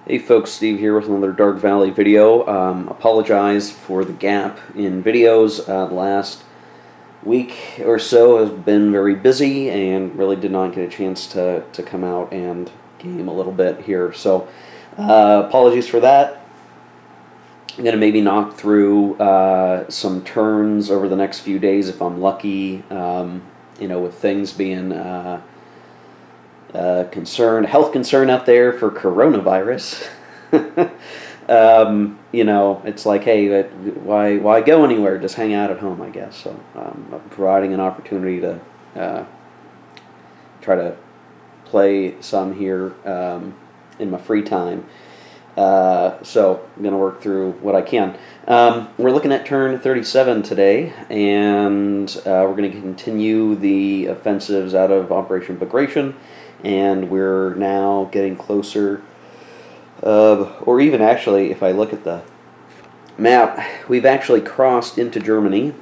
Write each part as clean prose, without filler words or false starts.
Hey folks, Steve here with another Dark Valley video. Apologize for the gap in videos. The last week or so have been very busy and really did not get a chance to come out and game a little bit here. So apologies for that. I'm going to maybe knock through some turns over the next few days if I'm lucky, with things being health concern out there for coronavirus. It's like, hey, why go anywhere? Just hang out at home, I guess. So I'm providing an opportunity to try to play some here in my free time. So I'm going to work through what I can. We're looking at turn 37 today, and we're going to continue the offensives out of Operation Bagration. And we're now getting closer, or even actually, if I look at the map, we've actually crossed into Germany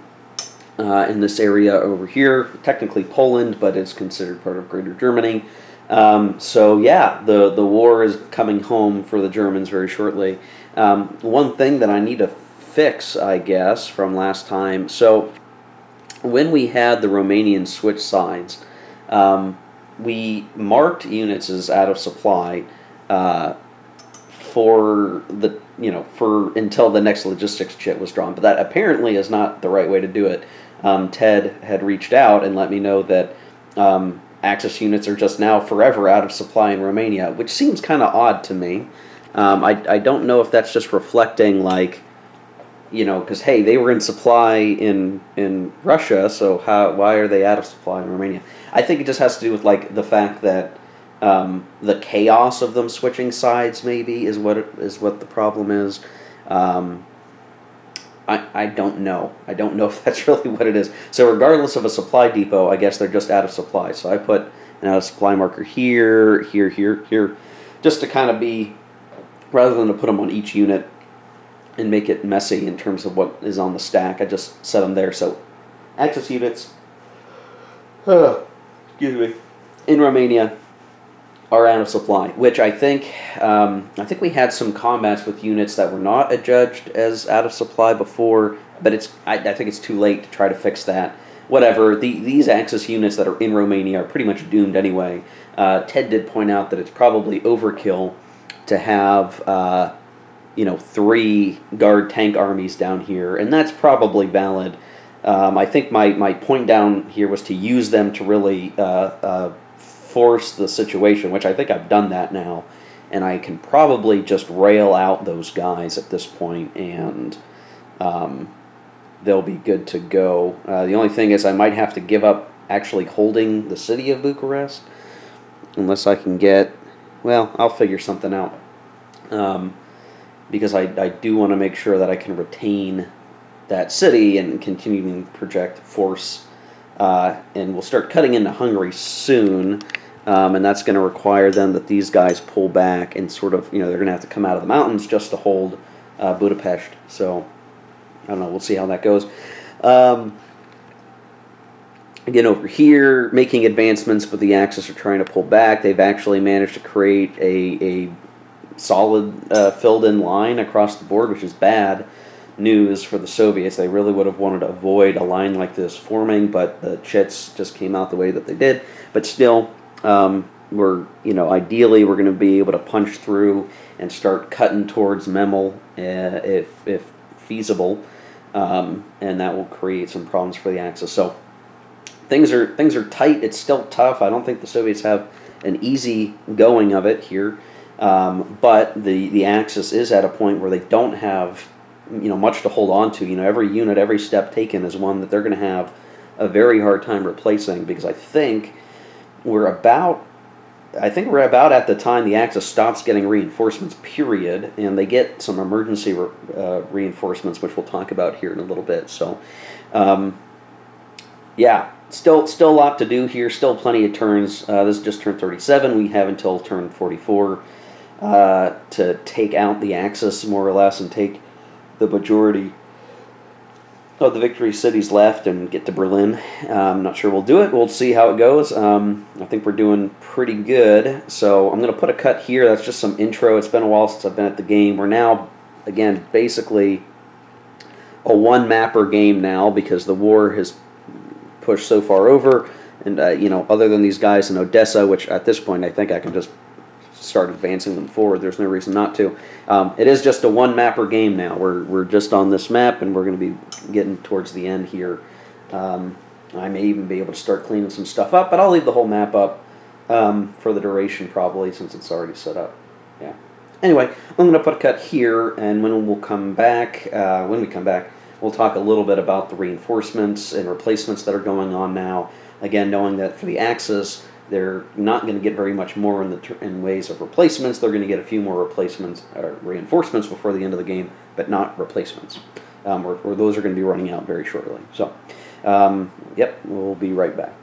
in this area over here. Technically Poland, but it's considered part of Greater Germany. So yeah, the war is coming home for the Germans very shortly. One thing that I need to fix, I guess, from last time. So when we had the Romanians switch sides, we marked units as out of supply for until the next logistics chit was drawn. But that apparently is not the right way to do it. Ted had reached out and let me know that Axis units are just now forever out of supply in Romania, which seems kind of odd to me. I don't know if that's just reflecting, like, because hey, they were in supply in Russia, so why are they out of supply in Romania? I think it just has to do with, like, the fact that the chaos of them switching sides maybe is what the problem is. I don't know. I don't know if that's really what it is. So regardless of a supply depot, I guess they're just out of supply. So I put an out of supply marker here, here, here, here, just to kind of be, rather than to put them on each unit and make it messy in terms of what is on the stack, I just set them there. So Axis units, in Romania are out of supply, which I think we had some combats with units that were not adjudged as out of supply before, but I think it's too late to try to fix that. Whatever, these Axis units that are in Romania are pretty much doomed anyway. Ted did point out that it's probably overkill to have 3 guard tank armies down here, and that's probably valid. I think my point down here was to use them to really force the situation, which I think I've done that now, and I can probably just rail out those guys at this point, and they'll be good to go. The only thing is I might have to give up actually holding the city of Bucharest, unless I can get, well, I'll figure something out, because I do want to make sure that I can retain that city and continue to project force, and we'll start cutting into Hungary soon, and that's going to require then that these guys pull back and sort of, they're going to have to come out of the mountains just to hold Budapest. So I don't know, we'll see how that goes. Again, over here, making advancements, but the Axis are trying to pull back. They've actually managed to create a solid filled-in line across the board, which is bad news for the Soviets. They really would have wanted to avoid a line like this forming, but the chits just came out the way that they did. But still, ideally we're going to be able to punch through and start cutting towards Memel if feasible, and that will create some problems for the Axis. So things are tight. It's still tough. I don't think the Soviets have an easy going of it here, but the Axis is at a point where they don't have much to hold on to. Every unit, every step taken is one that they're going to have a very hard time replacing, because I think we're about at the time the Axis stops getting reinforcements, period, and they get some emergency reinforcements, which we'll talk about here in a little bit. So, yeah, still a lot to do here, still plenty of turns. This is just turn 37. We have until turn 44 to take out the Axis, more or less, and take the majority of the victory cities left and get to Berlin. I'm not sure we'll do it. We'll see how it goes. I think we're doing pretty good. So I'm going to put a cut here. That's just some intro. It's been a while since I've been at the game. We're now, again, basically a one-mapper game now because the war has pushed so far over. And, other than these guys in Odessa, which at this point I think I can just start advancing them forward. There's no reason not to. It is just a one-mapper game now. We're just on this map, and we're going to be getting towards the end here. I may even be able to start cleaning some stuff up, but I'll leave the whole map up for the duration probably, since it's already set up. Yeah. Anyway, I'm going to put a cut here, and when we come back, we'll talk a little bit about the reinforcements and replacements that are going on now. Again, knowing that for the Axis, they're not going to get very much more in ways of replacements. They're going to get a few more reinforcements before the end of the game, but not replacements. Or those are going to be running out very shortly. So, yep, we'll be right back.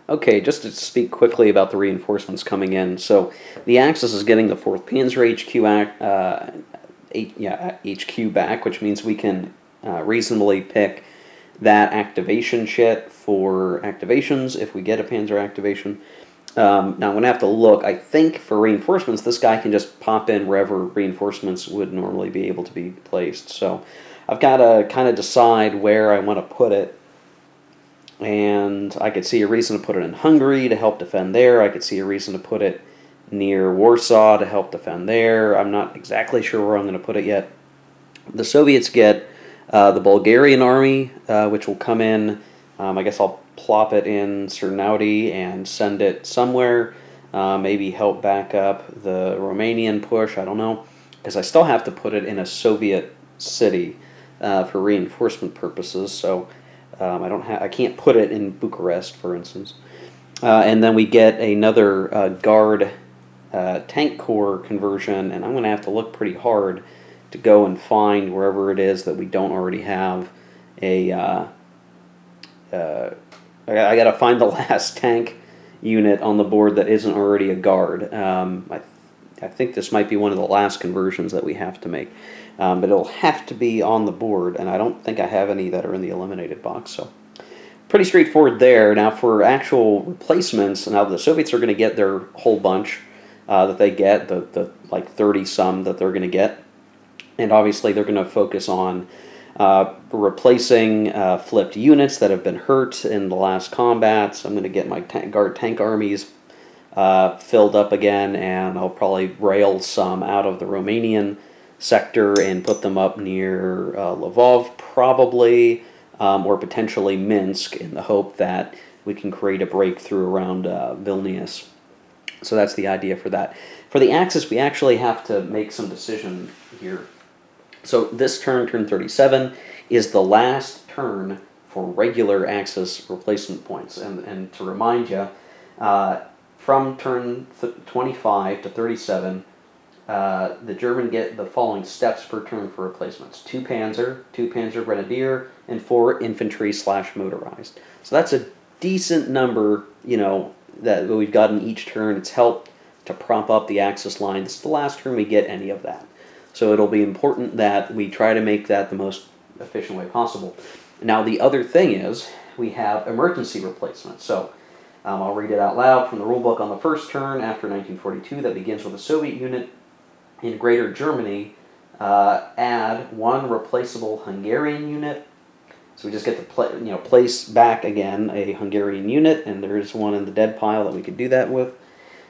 Okay, just to speak quickly about the reinforcements coming in. So, the Axis is getting the 4th Panzer HQ back, which means we can reasonably pick that activation shit for activations if we get a Panzer activation. Now I'm going to have to look. I think for reinforcements, this guy can just pop in wherever reinforcements would normally be able to be placed. So I've got to kind of decide where I want to put it. And I could see a reason to put it in Hungary to help defend there. I could see a reason to put it near Warsaw to help defend there. I'm not exactly sure where I'm going to put it yet. The Soviets get the Bulgarian army, which will come in. I guess I'll plop it in Cernauti and send it somewhere. Maybe help back up the Romanian push. I don't know, because I still have to put it in a Soviet city for reinforcement purposes. So I can't put it in Bucharest, for instance. And then we get another Guard tank corps conversion, and I'm going to have to look pretty hard to go and find wherever it is that we don't already have a... I got to find the last tank unit on the board that isn't already a Guard. I think this might be one of the last conversions that we have to make. But it'll have to be on the board, and I don't think I have any that are in the eliminated box. So pretty straightforward there. Now for actual replacements, now the Soviets are going to get their whole bunch that they get, the like 30-some that they're going to get. And obviously they're going to focus on replacing flipped units that have been hurt in the last combats. I'm going to get my Guard tank armies filled up again, and I'll probably rail some out of the Romanian sector and put them up near Lvov probably, or potentially Minsk, in the hope that we can create a breakthrough around Vilnius. So that's the idea for that. For the Axis, we actually have to make some decision here. So this turn, turn 37, is the last turn for regular Axis replacement points. And to remind you, from turn 25 to 37, the German get the following steps per turn for replacements: 2 Panzer, 2 Panzer Grenadier, and 4 infantry / motorized. So that's a decent number, that we've gotten each turn. It's helped to prop up the Axis line. This is the last turn we get any of that. So it'll be important that we try to make that the most efficient way possible. Now the other thing is, we have emergency replacements. So I'll read it out loud from the rulebook. On the first turn after 1942 that begins with a Soviet unit in Greater Germany, add 1 replaceable Hungarian unit. So we just get to place back again a Hungarian unit, and there is one in the dead pile that we could do that with.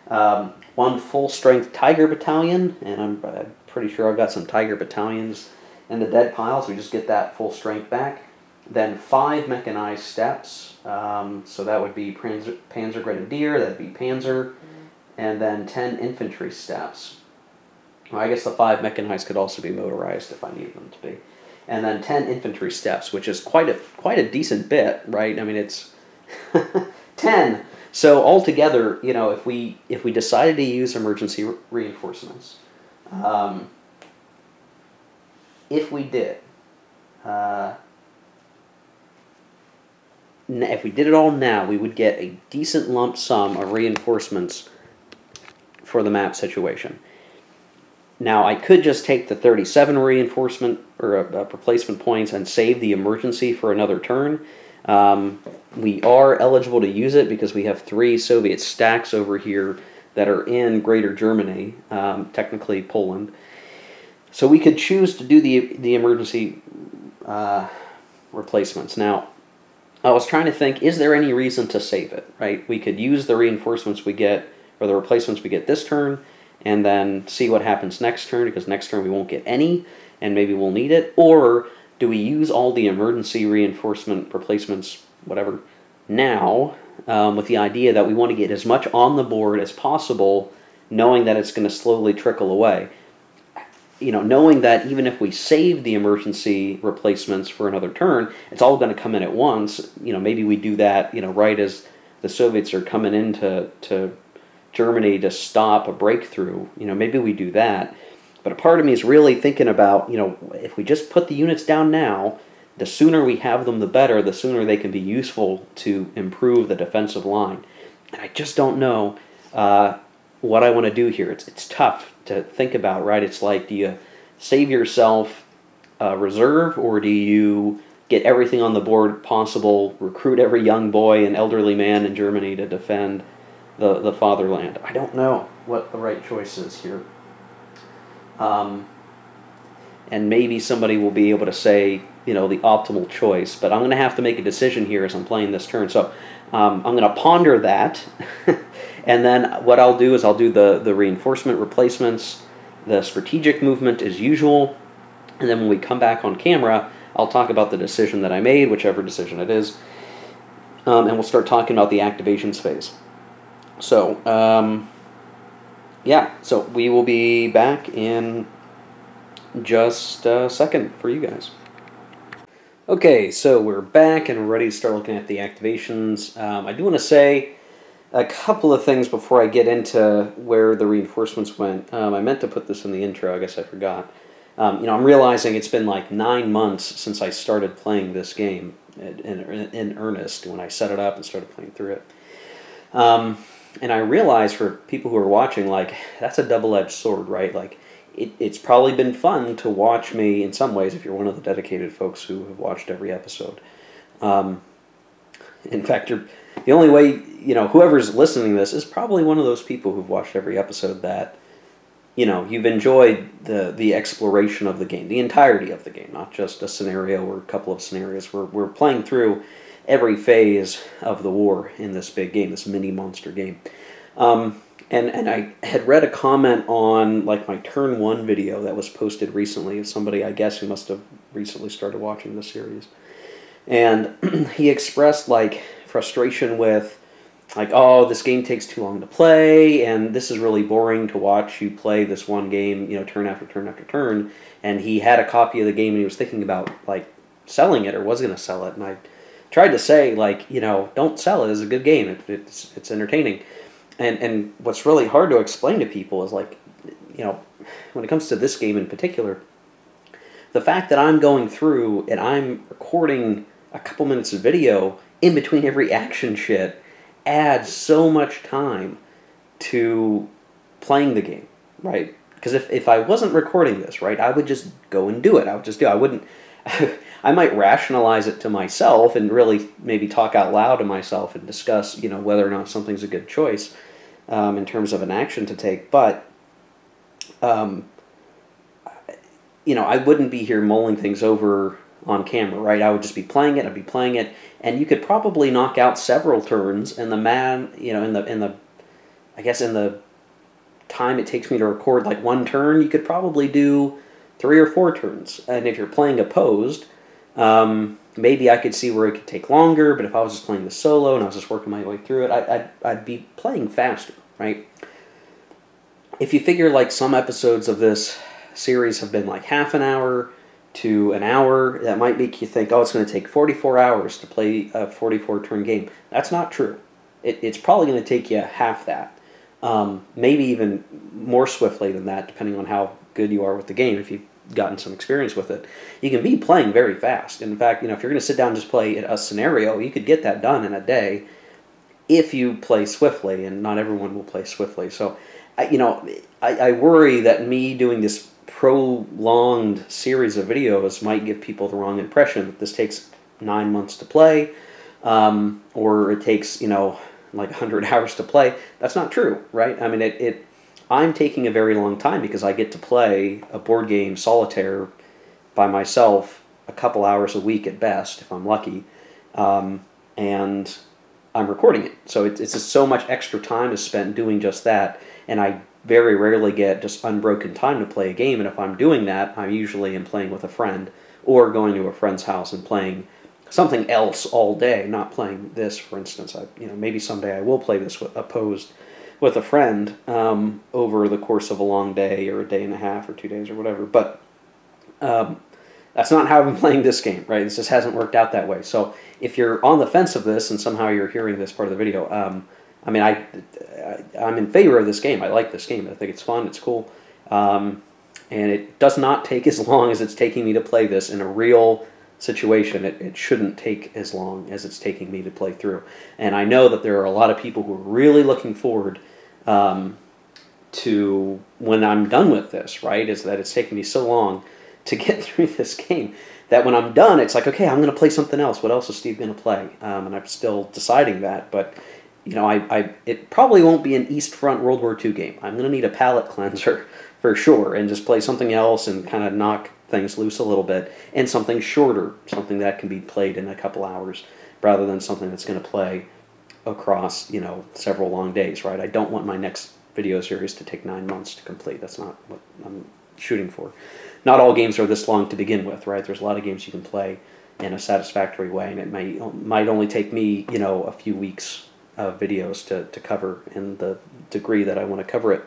1 full-strength Tiger battalion, and I'm pretty sure I've got some Tiger battalions in the dead pile, so we just get that full strength back. Then 5 mechanized steps, so that would be Panzer Grenadier, that'd be Panzer, and then 10 infantry steps. Well, I guess the 5 mechanized could also be motorized if I needed them to be. And then 10 infantry steps, which is quite a decent bit, right? I mean, it's 10. So altogether, if we decided to use emergency reinforcements, if we did it all now, we would get a decent lump sum of reinforcements for the map situation. Now, I could just take the 37 reinforcement or replacement points and save the emergency for another turn. We are eligible to use it because we have 3 Soviet stacks over here that are in Greater Germany, technically Poland. So we could choose to do the emergency replacements. Now, I was trying to think, is there any reason to save it, right? We could use the reinforcements we get, or the replacements we get this turn, and then see what happens next turn, because next turn we won't get any, and maybe we'll need it. Or do we use all the emergency reinforcement replacements, whatever, now, with the idea that we want to get as much on the board as possible, knowing that it's going to slowly trickle away? You know, knowing that even if we save the emergency replacements for another turn, it's all going to come in at once. You know, maybe we do that, you know, right as the Soviets are coming into Germany to stop a breakthrough. You know, maybe we do that. But a part of me is really thinking about, you know, if we just put the units down now, the sooner we have them, the better, the sooner they can be useful to improve the defensive line. And I just don't know what I want to do here. It's tough to think about, right? It's like, do you save yourself reserve, or do you get everything on the board possible, recruit every young boy and elderly man in Germany to defend the fatherland? I don't know what the right choice is here. And maybe somebody will be able to say, you know, the optimal choice, but I'm going to have to make a decision here as I'm playing this turn. So I'm going to ponder that, and then what I'll do is I'll do the reinforcement replacements, the strategic movement as usual, and then when we come back on camera, I'll talk about the decision that I made, whichever decision it is, and we'll start talking about the activations phase. So, yeah, so we will be back in just a second for you guys. Okay, so we're back and we're ready to start looking at the activations. I do want to say a couple of things before I get into where the reinforcements went. I meant to put this in the intro, I guess I forgot. You know, I'm realizing it's been like 9 months since I started playing this game in earnest, when I set it up and started playing through it. And I realize for people who are watching, like, that's a double-edged sword, right? Like, it's probably been fun to watch me in some ways if you're one of the dedicated folks who have watched every episode. In fact, the only way, you know, whoever's listening to this is probably one of those people who've watched every episode that, you know, you've enjoyed the exploration of the game, the entirety of the game, not just a scenario or a couple of scenarios. We're playing through every phase of the war in this big game, this mini monster game. And I had read a comment on, like, my Turn 1 video that was posted recently of somebody, I guess, who must have recently started watching the series. And he expressed, like, frustration with, like, oh, this game takes too long to play, and this is really boring to watch you play this one game, you know, turn after turn after turn. And he had a copy of the game, and he was thinking about, like, selling it, or was going to sell it. And I tried to say, like, you know, don't sell it. It's a good game. It's entertaining. And what's really hard to explain to people is, like, you know, when it comes to this game in particular, the fact that I'm going through and I'm recording a couple minutes of video in between every action shit adds so much time to playing the game, right? Because if I wasn't recording this, right, I would just go and do it. I would just do it. I wouldn't... I might rationalize it to myself and really maybe talk out loud to myself and discuss, you know, whether or not something's a good choice in terms of an action to take. But, you know, I wouldn't be here mulling things over on camera, right? I would just be playing it. I'd be playing it, and you could probably knock out several turns. And the man, you know, in the I guess in the time it takes me to record like one turn, you could probably do 3 or 4 turns. And if you're playing opposed, maybe I could see where it could take longer, but if I was just playing the solo and I was just working my way through it, I'd be playing faster, right? If you figure, like, some episodes of this series have been like half an hour to an hour, that might make you think, oh, it's going to take 44 hours to play a 44-turn game. That's not true. It's probably going to take you half that. Maybe even more swiftly than that, depending on how good you are with the game. If you've gotten some experience with it, you can be playing very fast. In fact, you know, if you're going to sit down and just play a scenario, you could get that done in a day if you play swiftly, and not everyone will play swiftly. So I worry that me doing this prolonged series of videos might give people the wrong impression that this takes 9 months to play, or it takes, like 100 hours to play. That's not true, right? I mean, I'm taking a very long time because I get to play a board game, Solitaire, by myself a couple hours a week at best, if I'm lucky, and I'm recording it. So it's just so much extra time is spent doing just that, and I very rarely get just unbroken time to play a game, and if I'm doing that, I usually am playing with a friend, or going to a friend's house and playing something else all day, not playing this, for instance. Maybe someday I will play this opposed with a friend over the course of a long day, or a day and a half, or 2 days, or whatever, but that's not how I've been playing this game, right? This just hasn't worked out that way. So if you're on the fence of this, and somehow you're hearing this part of the video, I'm in favor of this game. I like this game. I think it's fun. It's cool. And it does not take as long as it's taking me to play this in a real situation. It shouldn't take as long as it's taking me to play through. And I know that there are a lot of people who are really looking forward to when I'm done with this, right? Is that it's taking me so long to get through this game that when I'm done, it's like, okay, I'm going to play something else. What else is Steve going to play? And I'm still deciding that, but it probably won't be an East Front World War II game. I'm going to need a palate cleanser for sure, and just play something else and kind of knock things loose a little bit, and something shorter, something that can be played in a couple hours, rather than something that's going to play across, several long days, right? I don't want my next video series to take 9 months to complete. That's not what I'm shooting for. Not all games are this long to begin with, right? There's a lot of games you can play in a satisfactory way, and it might only take me, a few weeks of videos to cover in the degree that I want to cover it.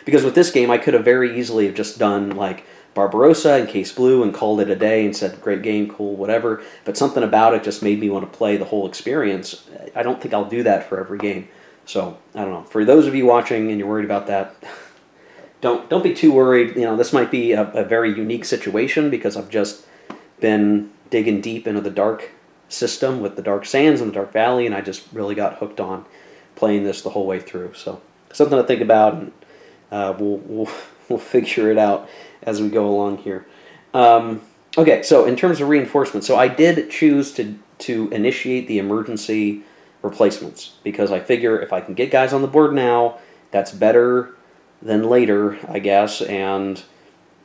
Because with this game, I could have very easily have just done like Barbarossa and Case Blue and called it a day and said, great game, cool, whatever. But something about it just made me want to play the whole experience. I don't think I'll do that for every game. So, I don't know. For those of you watching and you're worried about that, don't be too worried. This might be a very unique situation because I've just been digging deep into the Dark system with the Dark Sands and the Dark Valley, and I just really got hooked on playing this the whole way through. So, something to think about, and we'll figure it out as we go along here. Okay, so in terms of reinforcement, so I did choose to initiate the emergency replacements because I figure if I can get guys on the board now, that's better than later, I guess, and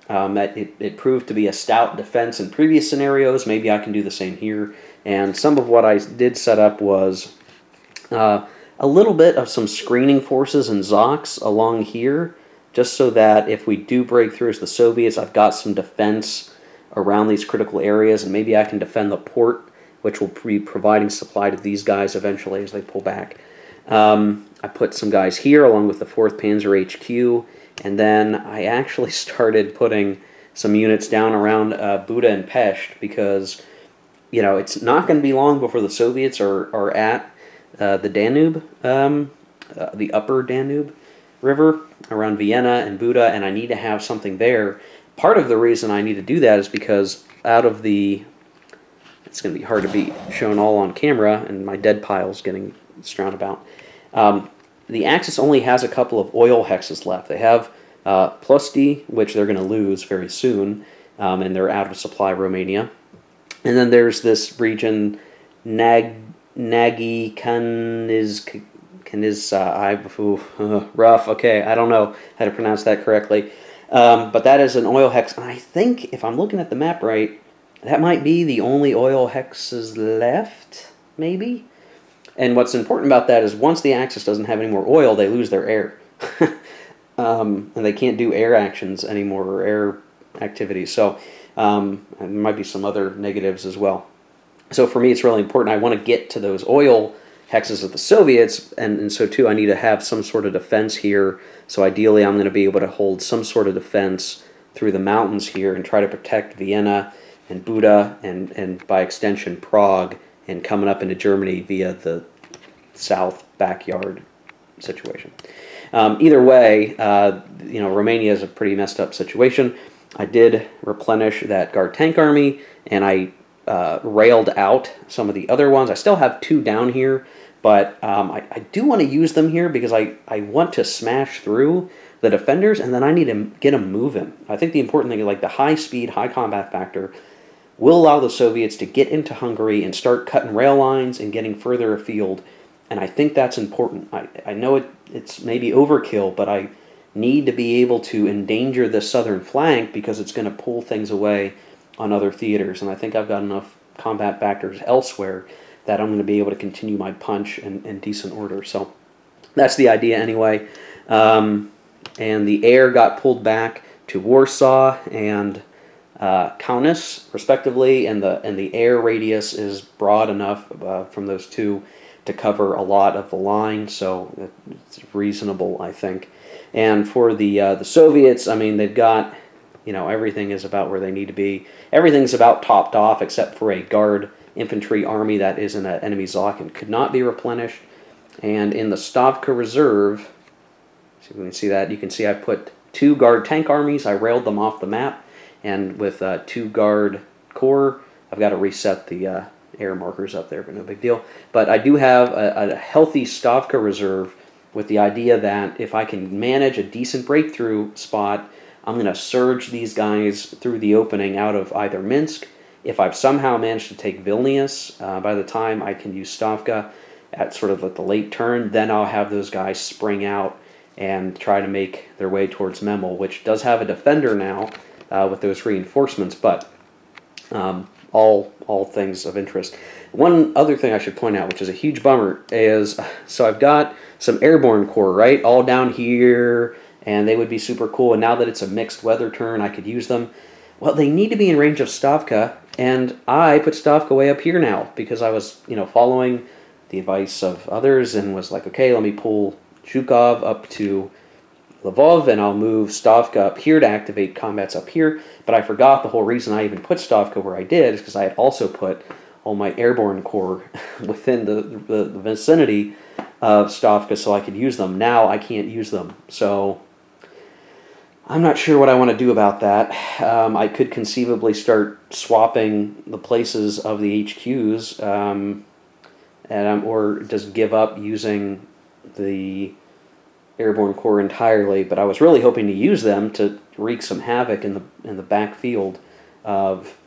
that it proved to be a stout defense in previous scenarios. Maybe I can do the same here. And some of what I did set up was a little bit of some screening forces and Zocs along here, just so that if we do break through as the Soviets, I've got some defense around these critical areas, and maybe I can defend the port, which will be providing supply to these guys eventually as they pull back. I put some guys here along with the 4th Panzer HQ, and then I actually started putting some units down around Buda and Pest because, it's not going to be long before the Soviets are at the Danube, the upper Danube River around Vienna and Buda, and I need to have something there. Part of the reason I need to do that is because it's going to be hard to be shown all on camera, and my dead pile's getting strewn about. The Axis only has a couple of oil hexes left. They have Plosti, which they're going to lose very soon, and they're out of supply, Romania. And then there's this region, Nagy Kaniz, rough, okay, I don't know how to pronounce that correctly. But that is an oil hex, and I think, if I'm looking at the map right, that might be the only oil hexes left, maybe? And what's important about that is once the Axis doesn't have any more oil, they lose their air. And they can't do air actions anymore, or air activities. So and there might be some other negatives as well. So for me, it's really important. I want to get to those oil hexes of the Soviets, and so too I need to have some sort of defense here. So ideally I'm going to be able to hold some sort of defense through the mountains here and try to protect Vienna and Buda and by extension Prague, and coming up into Germany via the south backyard situation. Either way, Romania is a pretty messed up situation. I did replenish that Guard Tank Army, and I railed out some of the other ones. I still have 2 down here, But I do want to use them here because I want to smash through the defenders, and then I need to get them moving. I think the important thing is like the high speed, high combat factor will allow the Soviets to get into Hungary and start cutting rail lines and getting further afield. And I think that's important. I know it's maybe overkill, but I need to be able to endanger the southern flank because it's going to pull things away on other theaters. And I think I've got enough combat factors elsewhere that I'm going to be able to continue my punch in decent order. So that's the idea anyway. And the air got pulled back to Warsaw and Kaunas, respectively, and the air radius is broad enough from those two to cover a lot of the line, so it's reasonable, I think. And for the Soviets, I mean, they've got, everything is about where they need to be. Everything's about topped off except for a guard infantry army that is in an enemy Zoc and could not be replenished. And in the Stavka Reserve, see if we can see that, you can see I put 2 guard tank armies, I railed them off the map, and with 2 guard corps, I've got to reset the air markers up there, but no big deal. But I do have a healthy Stavka Reserve with the idea that if I can manage a decent breakthrough spot, I'm going to surge these guys through the opening out of either Minsk. If I've somehow managed to take Vilnius, by the time I can use Stavka at sort of at the late turn, then I'll have those guys spring out and try to make their way towards Memel, which does have a defender now with those reinforcements, but all things of interest. One other thing I should point out, which is a huge bummer, is so I've got some airborne corps, right, all down here, and they would be super cool, and now that it's a mixed weather turn, I could use them. Well, they need to be in range of Stavka, and I put Stavka way up here now because I was, following the advice of others and was like, okay, let me pull Zhukov up to Lvov, and I'll move Stavka up here to activate combats up here. But I forgot the whole reason I even put Stavka where I did is because I had also put all my airborne corps within the vicinity of Stavka so I could use them. Now I can't use them. So I'm not sure what I want to do about that. I could conceivably start swapping the places of the HQs or just give up using the airborne corps entirely, but I was really hoping to use them to wreak some havoc in the backfield of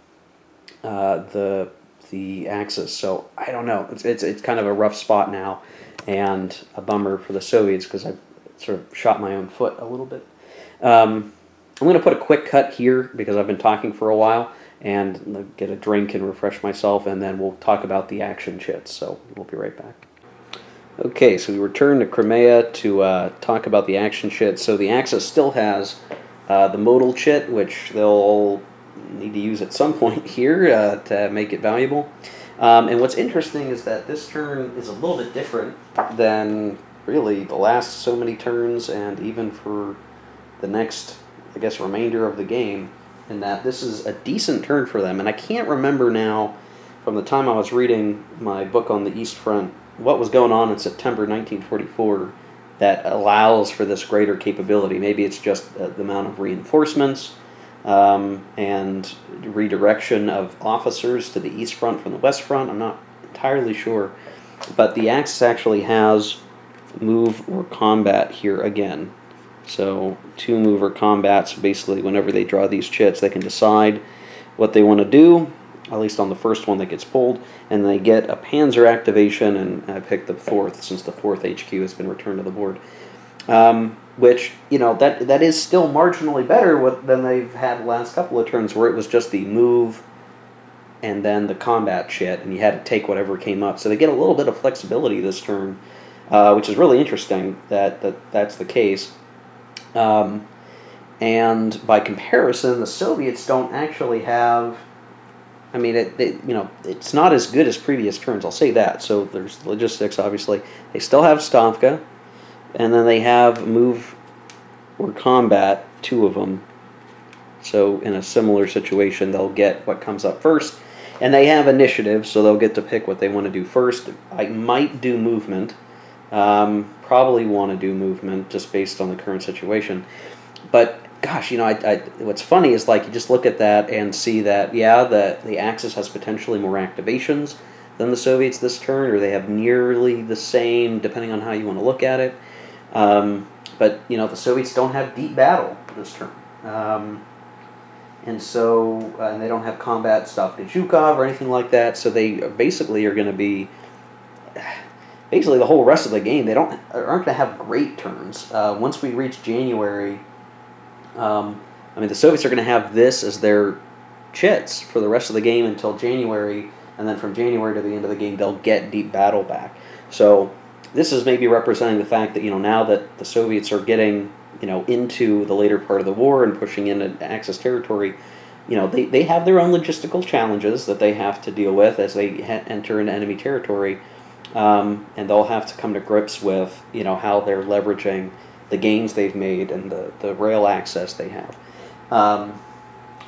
the Axis. So I don't know. It's kind of a rough spot now, and a bummer for the Soviets because I sort of shot my own foot a little bit. I'm going to put a quick cut here because I've been talking for a while and get a drink and refresh myself, and then we'll talk about the action chits. So we'll be right back. Okay, so we return to Crimea to talk about the action chit. So the Axis still has the modal chit, which they'll need to use at some point here to make it valuable. And what's interesting is that this turn is a little bit different than really the last so many turns, and even for the next, I guess, remainder of the game, in that this is a decent turn for them. And I can't remember now, from the time I was reading my book on the East Front, what was going on in September 1944 that allows for this greater capability. Maybe it's just the amount of reinforcements and redirection of officers to the East Front from the West Front. I'm not entirely sure. But the Axis actually has move or combat here again. So 2 move or combat, so basically whenever they draw these chits, they can decide what they want to do, at least on the first one that gets pulled, and they get a Panzer activation, and I picked the 4th, since the 4th HQ has been returned to the board. Which, that is still marginally better than they've had the last couple of turns, where it was just the move and then the combat chit, and you had to take whatever came up. So they get a little bit of flexibility this turn, which is really interesting that's the case. And by comparison, the Soviets don't actually have... I mean, it's not as good as previous turns, I'll say that. So there's logistics, obviously. They still have Stavka, and then they have move or combat, 2 of them. So in a similar situation, they'll get what comes up first. And they have initiative, so they'll get to pick what they want to do first. I might do movement. Probably want to do movement, just based on the current situation. But gosh, what's funny is, like, you just look at that and see that, yeah, the Axis has potentially more activations, than the Soviets this turn, or they have nearly the same, depending on how you want to look at it. But, you know, the Soviets don't have deep battle this turn. And so, and they don't have combat stuff in Zhukov or anything like that, so they basically are going to be, basically the whole rest of the game, they aren't going to have great turns. Once we reach January, I mean, the Soviets are going to have this as their chits for the rest of the game until January, and then from January to the end of the game, they'll get deep battle back. So this is maybe representing the fact that, you know, now that the Soviets are getting, you know, into the later part of the war and pushing into Axis territory, you know, they have their own logistical challenges that they have to deal with as they enter into enemy territory, and they'll have to come to grips with, you know, how they're leveraging the gains they've made and the rail access they have.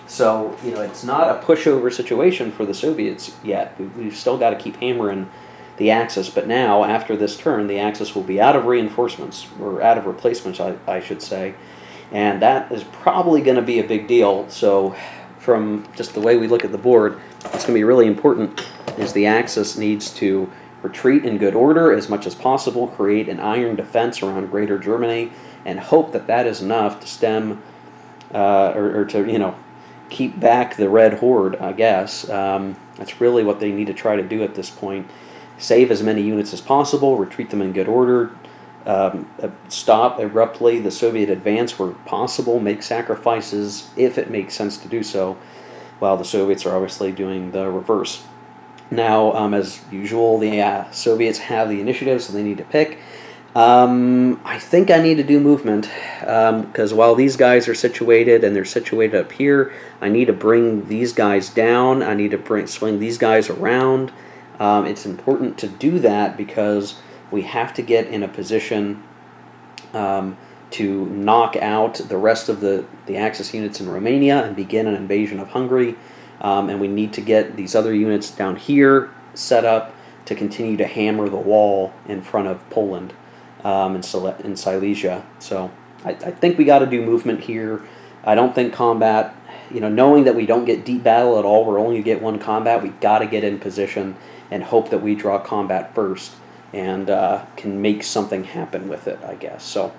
So, you know, it's not a pushover situation for the Soviets yet. We've still got to keep hammering the Axis, but now, after this turn, the Axis will be out of reinforcements, or out of replacements, I should say, and that is probably going to be a big deal. So, from just the way we look at the board, it's going to be really important is the Axis needs to retreat in good order as much as possible, create an iron defense around Greater Germany, and hope that that is enough to stem, or to, you know, keep back the Red Horde, I guess. That's really what they need to try to do at this point. Save as many units as possible, retreat them in good order, stop abruptly the Soviet advance where possible, make sacrifices if it makes sense to do so, while the Soviets are obviously doing the reverse. Now, as usual, the Soviets have the initiative, so they need to pick. I think I need to do movement, because while these guys are situated, and they're situated up here, I need to bring these guys down. I need to swing these guys around. It's important to do that because we have to get in a position to knock out the rest of the Axis units in Romania and begin an invasion of Hungary. And we need to get these other units down here set up to continue to hammer the wall in front of Poland in Silesia. So I think we got to do movement here. I don't think combat, you know, knowing that we don't get deep battle at all, we're only going to get one combat, we got to get in position and hope that we draw combat first and can make something happen with it, I guess. So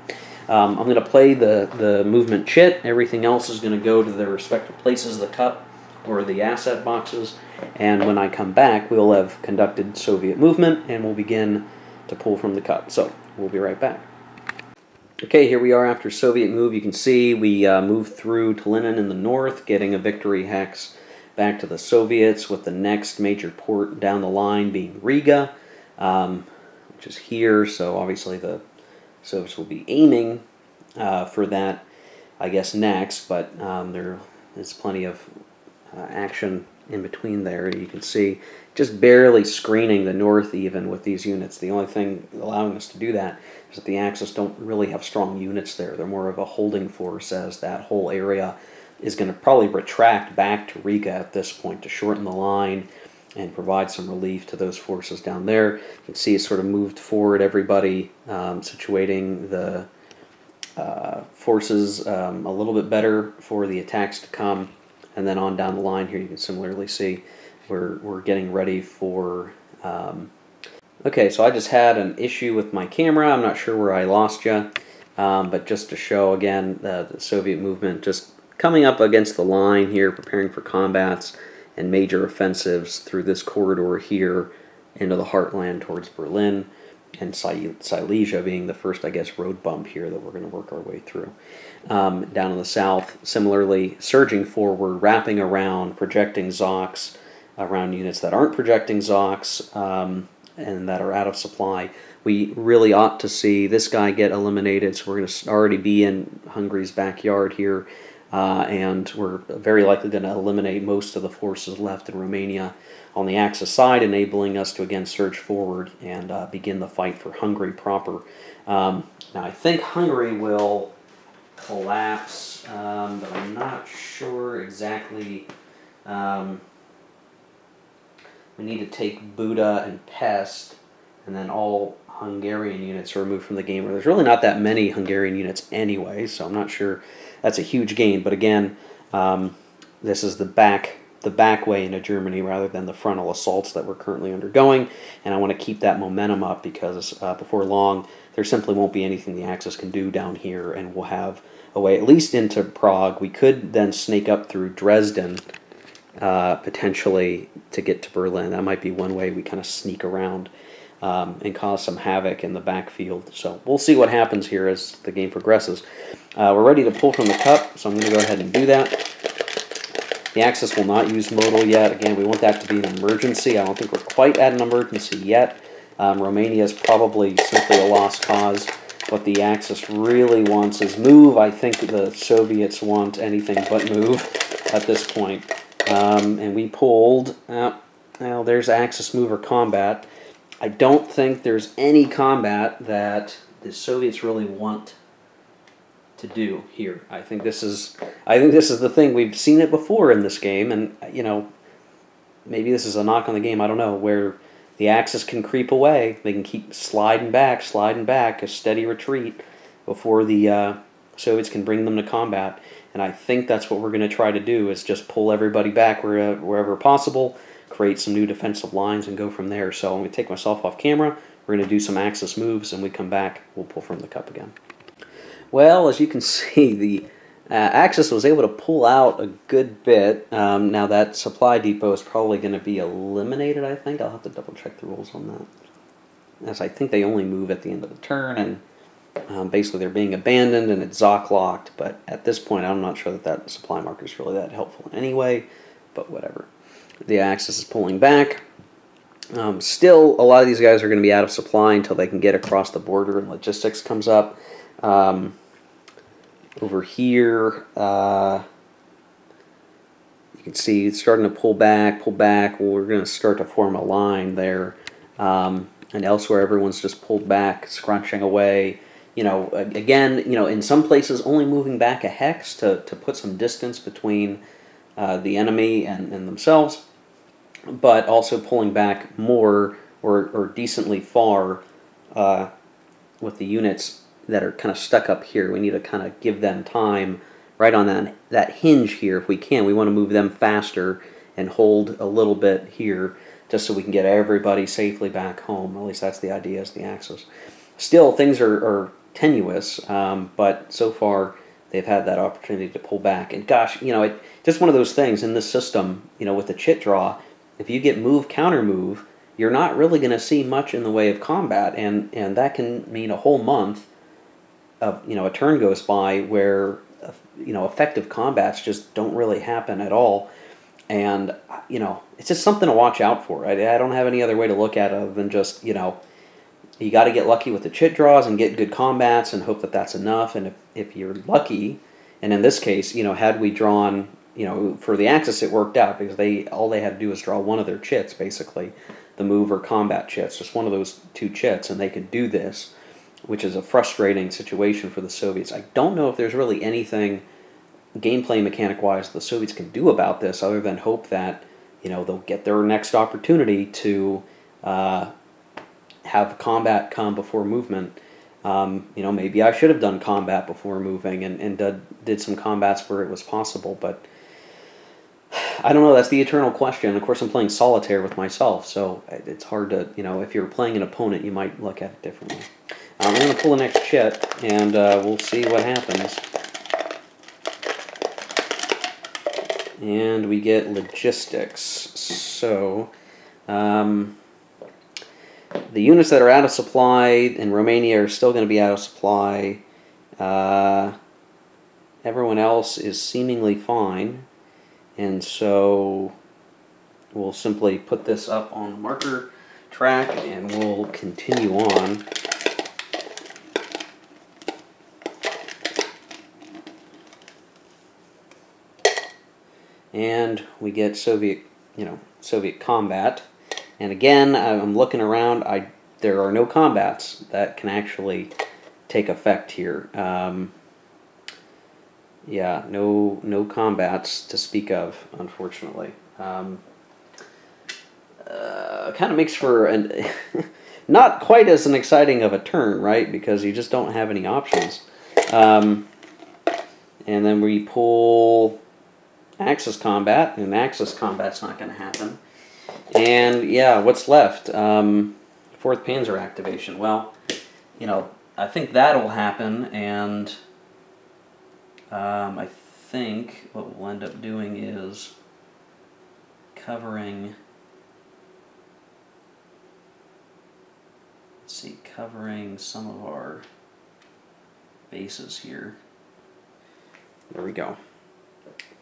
I'm going to play the movement chit. Everything else is going to go to their respective places, the cup or the asset boxes. And when I come back, we'll have conducted Soviet movement and we'll begin to pull from the cup. So we'll be right back. Okay, here we are after Soviet move. You can see we moved through Tallinn in the north, getting a victory hex back to the Soviets, with the next major port down the line being Riga, which is here. So obviously the Soviets will be aiming for that, I guess, next, but there is plenty of action in between there. You can see just barely screening the north even with these units. The only thing allowing us to do that is that the Axis don't really have strong units there. They're more of a holding force, as that whole area is going to probably retract back to Riga at this point to shorten the line and provide some relief to those forces down there. You can see it's sort of moved forward, everybody situating the forces a little bit better for the attacks to come. And then on down the line here, you can similarly see we're getting ready for... Okay, so I just had an issue with my camera. I'm not sure where I lost you, but just to show again the Soviet movement just coming up against the line here, preparing for combats and major offensives through this corridor here into the heartland towards Berlin, and Silesia being the first, I guess, road bump here that we're going to work our way through. Down in the south, similarly, surging forward, wrapping around, projecting ZOCs around units that aren't projecting ZOCs and that are out of supply. We really ought to see this guy get eliminated, so we're going to already be in Hungary's backyard here, and we're very likely going to eliminate most of the forces left in Romania on the Axis side, enabling us to again surge forward and begin the fight for Hungary proper. Now I think Hungary will collapse, but I'm not sure exactly. We need to take Buda and Pest, and then all Hungarian units are removed from the game. There's really not that many Hungarian units anyway, so I'm not sure that's a huge gain. But again, this is the the back way into Germany rather than the frontal assaults that we're currently undergoing. And I want to keep that momentum up because before long, there simply won't be anything the Axis can do down here, and we'll have a way at least into Prague. We could then snake up through Dresden, potentially to get to Berlin. That might be one way we kind of sneak around and cause some havoc in the backfield. So we'll see what happens here as the game progresses. We're ready to pull from the cup, so I'm going to go ahead and do that. The Axis will not use modal yet. Again, we want that to be an emergency. I don't think we're quite at an emergency yet. Romania is probably simply a lost cause. What the Axis really wants is move. I think the Soviets want anything but move at this point. And we pulled, well, there's Axis move or combat. I don't think there's any combat that the Soviets really want to do here. I think this is the thing. We've seen it before in this game, and you know, maybe this is a knock on the game. I don't know, where the Axis can creep away. They can keep sliding back, a steady retreat before the Soviets can bring them to combat. And I think that's what we're going to try to do, is just pull everybody back wherever possible, create some new defensive lines, and go from there. So I'm going to take myself off camera. We're going to do some Axis moves, and we come back, we'll pull from the cup again. Well, as you can see, the Axis was able to pull out a good bit. Now that supply depot is probably going to be eliminated, I think. I'll have to double check the rules on that, as I think they only move at the end of the turn, and basically they're being abandoned and it's Zoc locked. But at this point, I'm not sure that that supply marker is really that helpful in any way, but whatever. The Axis is pulling back. Still, a lot of these guys are going to be out of supply until they can get across the border and logistics comes up. Over here, you can see it's starting to pull back. Well, we're going to start to form a line there. And elsewhere, everyone's just pulled back, scrunching away. You know, again, you know, in some places, only moving back a hex to put some distance between the enemy and themselves, but also pulling back more or decently far with the units that are kind of stuck up here. We need to kind of give them time right on that hinge here if we can. We want to move them faster and hold a little bit here just so we can get everybody safely back home. At least that's the idea as the Axis. Still, things are tenuous, but so far they've had that opportunity to pull back. And gosh, you know, just one of those things in this system, you know, with the chit draw, if you get move, counter move, you're not really going to see much in the way of combat, and that can mean a whole month of, you know, a turn goes by where, you know, effective combats just don't really happen at all. And, you know, it's just something to watch out for. I don't have any other way to look at it other than just, you know, you got to get lucky with the chit draws and get good combats and hope that that's enough. And if you're lucky, and in this case, you know, had we drawn, you know, for the Axis it worked out because all they had to do was draw one of their chits, basically, the move or combat chits, just one of those two chits, and they could do this, which is a frustrating situation for the Soviets. I don't know if there's really anything gameplay mechanic-wise the Soviets can do about this other than hope that, you know, they'll get their next opportunity to have combat come before movement. You know, maybe I should have done combat before moving and did some combats where it was possible, but I don't know. That's the eternal question. Of course, I'm playing solitaire with myself, so it's hard to, you know, if you're playing an opponent, you might look at it differently. I'm going to pull the next chit, and we'll see what happens. And we get logistics. So, the units that are out of supply in Romania are still going to be out of supply. Everyone else is seemingly fine. And so we'll simply put this up on the marker track, and we'll continue on. And we get Soviet combat. And again, I'm looking around. There are no combats that can actually take effect here. Yeah, no combats to speak of, unfortunately. Kind of makes for not quite as an exciting of a turn, right? Because you just don't have any options. And then we pull Axis combat, and Axis combat's not going to happen. And yeah, what's left? 4th Panzer activation. Well, you know, I think that'll happen, and I think what we'll end up doing is covering, let's see, covering some of our bases here. There we go.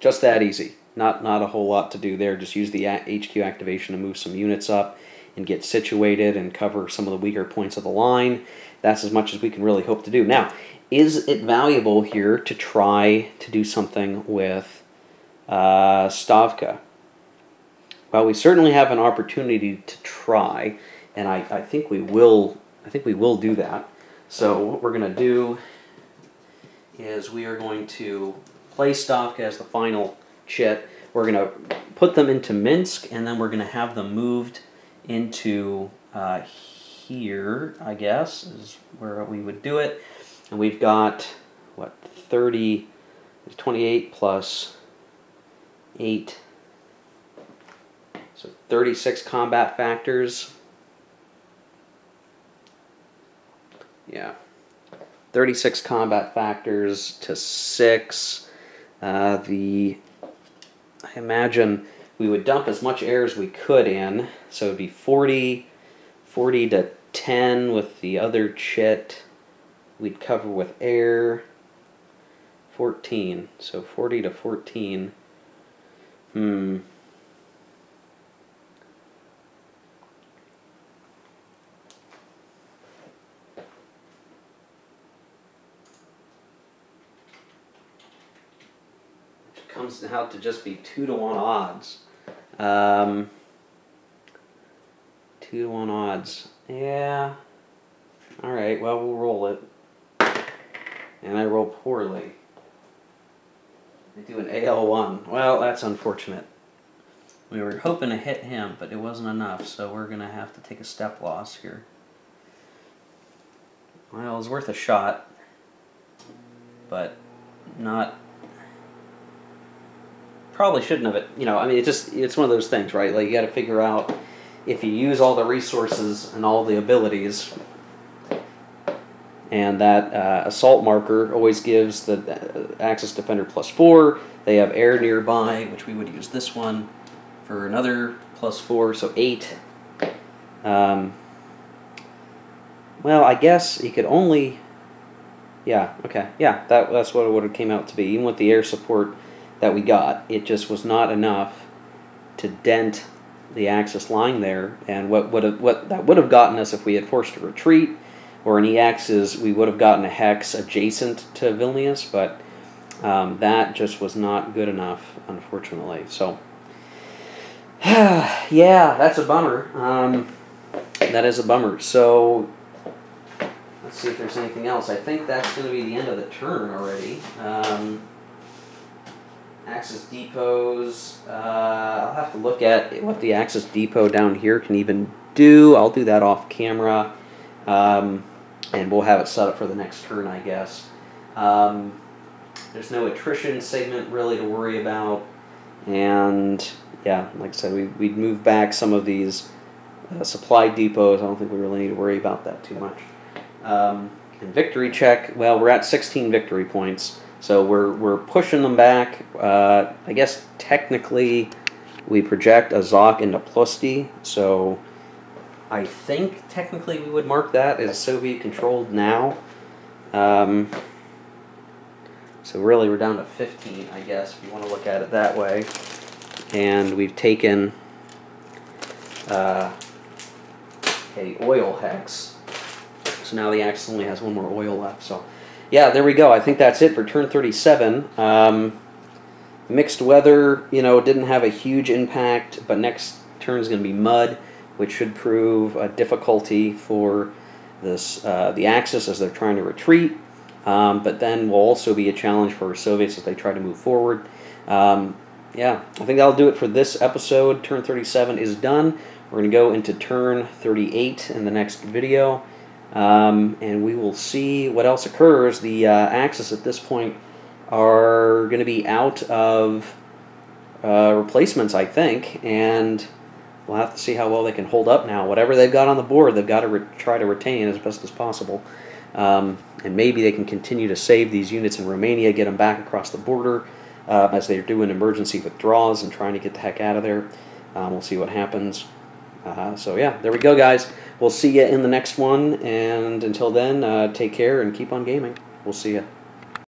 Just that easy. Not a whole lot to do there. Just use the HQ activation to move some units up and get situated and cover some of the weaker points of the line. That's as much as we can really hope to do. Now, is it valuable here to try to do something with Stavka? Well, we certainly have an opportunity to try, and I think we will. I think we will do that. So what we're going to do is we are going to play Stavka as the final chit. We're going to put them into Minsk, and then we're going to have them moved into here, I guess, is where we would do it. And we've got, what, 28 plus 8. So 36 combat factors. Yeah. 36 combat factors to 6. I imagine we would dump as much air as we could in, so it would be 40 to 10 with the other chit. We'd cover with air 14, so 40 to 14. Comes out to just be 2-to-1 odds. 2-to-1 odds. Yeah. Alright, well, we'll roll it. And I roll poorly. I do an AL1. Well, that's unfortunate. We were hoping to hit him, but it wasn't enough, so we're going to have to take a step loss here. Well, it was worth a shot, but not... Probably shouldn't have it. You know, I mean, it's one of those things, right? Like, you got to figure out if you use all the resources and all the abilities, and that assault marker always gives the Axis Defender +4. They have air nearby, which we would use this one for another +4, so 8. Well, I guess he could only... Yeah, okay. Yeah, that's what it would have came out to be. Even with the air support that we got, it just was not enough to dent the Axis line there, and what that would have gotten us if we had forced a retreat or an EX is we would have gotten a hex adjacent to Vilnius, but that just was not good enough, unfortunately. So yeah, that's a bummer. That is a bummer. So let's see if there's anything else. I think that's going to be the end of the turn already. Axis depots, I'll have to look at what the Axis depot down here can even do. I'll do that off camera, and we'll have it set up for the next turn, I guess. There's no attrition segment really to worry about, and yeah, like I said, we'd move back some of these supply depots. I don't think we really need to worry about that too much. And victory check, well, we're at 16 victory points. So we're pushing them back. I guess technically we project Azov into Plosti, so I think technically we would mark that as Soviet controlled now. So really we're down to 15, I guess, if you want to look at it that way. And we've taken a oil hex. So now the Axis only has one more oil left. So yeah, there we go. I think that's it for turn 37. Mixed weather, you know, didn't have a huge impact, but next turn is going to be mud, which should prove a difficulty for this the Axis as they're trying to retreat. But then will also be a challenge for Soviets as they try to move forward. Yeah, I think that'll do it for this episode. Turn 37 is done. We're going to go into turn 38 in the next video. And we will see what else occurs. The Axis at this point are going to be out of replacements, I think, and we'll have to see how well they can hold up now. Whatever they've got on the board, they've got to try to retain as best as possible. And maybe they can continue to save these units in Romania, get them back across the border as they're doing emergency withdrawals and trying to get the heck out of there. We'll see what happens. So yeah, there we go, guys. We'll see you in the next one, and until then, take care and keep on gaming. We'll see you.